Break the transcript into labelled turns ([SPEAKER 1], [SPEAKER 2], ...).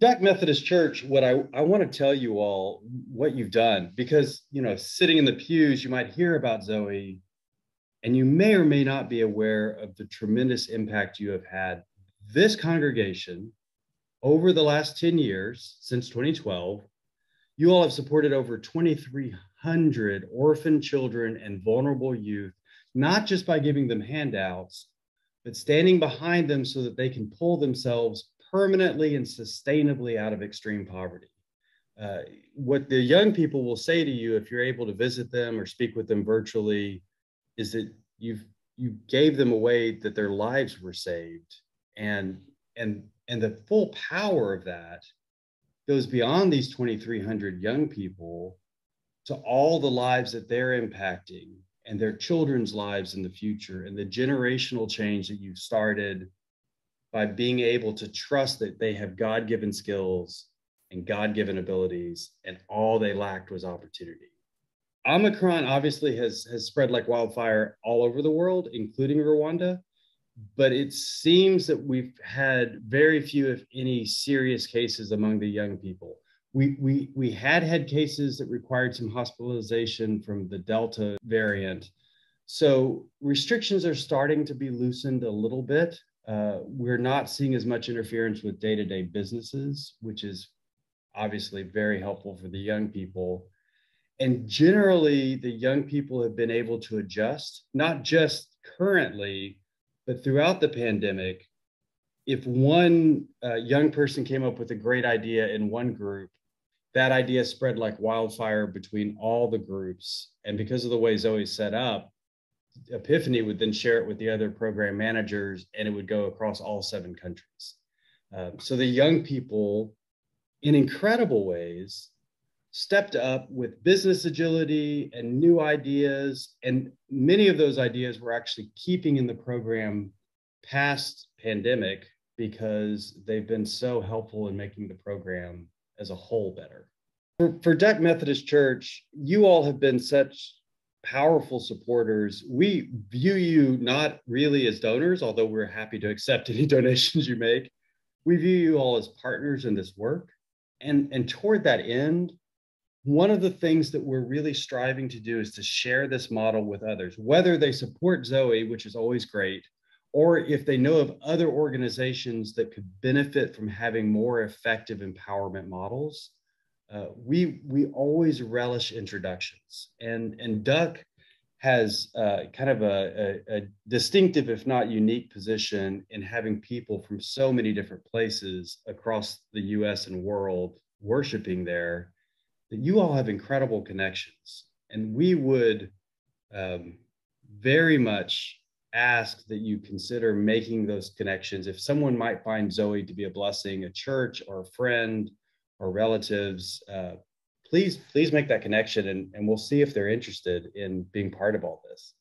[SPEAKER 1] Jack Methodist Church, what I want to tell you all what you've done, because, sitting in the pews, you might hear about ZOE, and you may or may not be aware of the tremendous impact you have had. This congregation, over the last 10 years, since 2012, you all have supported over 2,300 orphan children and vulnerable youth, not just by giving them handouts, but standing behind them so that they can pull themselves permanently and sustainably out of extreme poverty. Uh, what the young people will say to you if you're able to visit them or speak with them virtually is that you gave them a way that their lives were saved, and and the full power of that goes beyond these 2,300 young people to all the lives that they're impacting and their children's lives in the future, and the generational change that you've started by being able to trust that they have God-given skills and God-given abilities, and all they lacked was opportunity. Omicron obviously has spread like wildfire all over the world, including Rwanda, but it seems that we've had very few, if any, serious cases among the young people. We had cases that required some hospitalization from the Delta variant. So restrictions are starting to be loosened a little bit. We're not seeing as much interference with day-to-day businesses, which is obviously very helpful for the young people. And generally, the young people have been able to adjust, not just currently, but throughout the pandemic. If one young person came up with a great idea in one group, that idea spread like wildfire between all the groups. And because of the way Zoe's set up, Epiphany would then share it with the other program managers, and it would go across all 7 countries. So the young people, in incredible ways, stepped up with business agility and new ideas. And many of those ideas were actually keeping in the program past pandemic because they've been so helpful in making the program as a whole better. For Deck Methodist Church, you all have been such powerful supporters. We view you not really as donors, although we're happy to accept any donations you make. We view you all as partners in this work. And toward that end, one of the things that we're really striving to do is to share this model with others, whether they support ZOE, which is always great, or if they know of other organizations that could benefit from having more effective empowerment models. We always relish introductions, and Duck has kind of a distinctive, if not unique, position in having people from so many different places across the U.S. and world worshiping there, that you all have incredible connections. And we would very much ask that you consider making those connections. If someone might find ZOE to be a blessing, a church or a friend or relatives, please make that connection, and we'll see if they're interested in being part of all this.